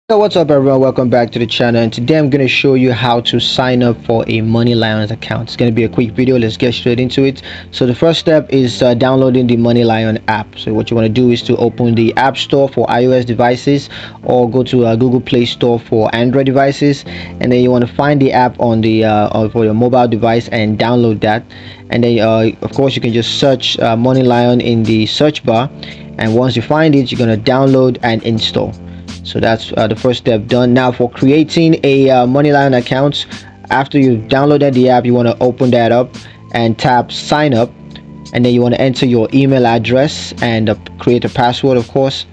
So what's up everyone, welcome back to the channel, and today I'm going to show you how to sign up for a Moneylion account. It's going to be a quick video. Let's get straight into it. So the first step is downloading the Moneylion app. So what you want to do is to open the App Store for iOS devices, or go to Google Play Store for Android devices, and then you want to find the app on the for your mobile device and download that. And then of course you can just search Moneylion in the search bar, and once you find it, you're going to download and install. So that's the first step done. Now for creating a Moneylion account, after you've downloaded the app, you want to open that up and tap sign up, and then you want to enter your email address and create a password, of course.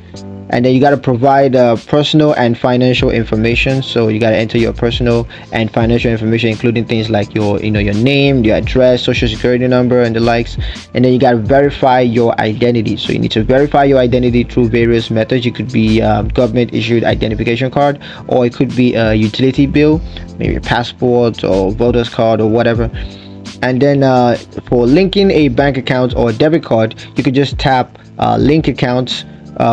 And then you got to provide personal and financial information. So you got to enter your personal and financial information, including things like your your name, your address, social security number, and the likes. And then you got to verify your identity. So you need to verify your identity through various methods. It could be government issued identification card, or it could be a utility bill, maybe a passport or voter's card or whatever. And then for linking a bank account or debit card, you could just tap link accounts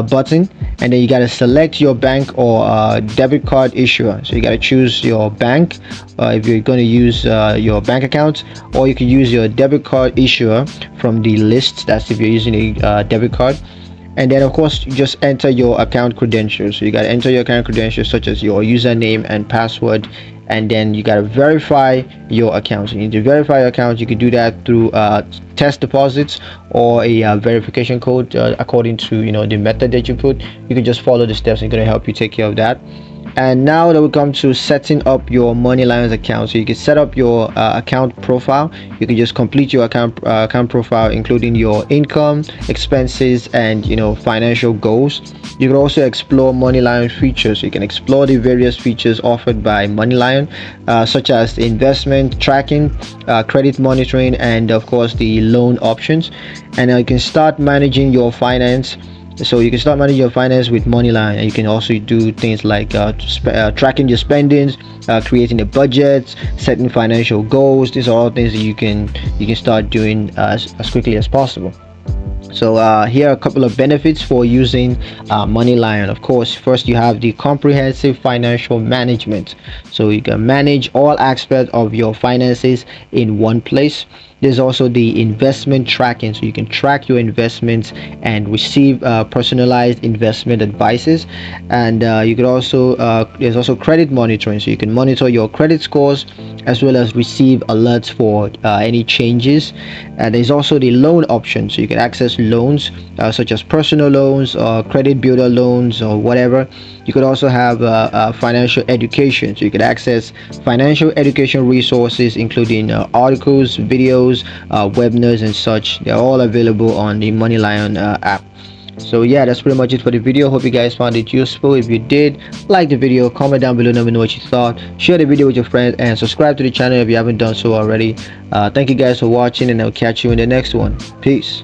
button, and then you got to select your bank or debit card issuer. So you got to choose your bank if you're going to use your bank account, or you can use your debit card issuer from the list. That's if you're using a debit card. And then of course you just enter your account credentials. So you got to enter your account credentials, such as your username and password, and then you got to verify your account. So you need to verify your account. You could do that through test deposits or a verification code according to the method that you put. You can just follow the steps, and it's going to help you take care of that. And now that we come to setting up your Moneylion account, so you can set up your account profile. You can just complete your account profile, including your income, expenses, and financial goals. You can also explore Moneylion features. So you can explore the various features offered by Moneylion, such as investment tracking, credit monitoring, and of course the loan options. And you can start managing your finance. So you can start managing your finance with Moneylion, and you can also do things like tracking your spendings, creating a budget, setting financial goals. These are all things that you can start doing as quickly as possible. So here are a couple of benefits for using Moneylion. Of course, first you have the comprehensive financial management. So you can manage all aspects of your finances in one place. There's also the investment tracking, so you can track your investments and receive personalized investment advices. And you could also there's also credit monitoring, so you can monitor your credit scores as well as receive alerts for any changes. And there's also the loan option, so you can access loans such as personal loans or credit builder loans or whatever. You could also have financial education, so you could access financial education resources, including articles, videos, webinars, and such. They're all available on the Moneylion app. So yeah, that's pretty much it for the video. Hope you guys found it useful. If you did, like the video, comment down below, let me know what you thought, share the video with your friends, and subscribe to the channel if you haven't done so already. Thank you guys for watching, and I'll catch you in the next one. Peace.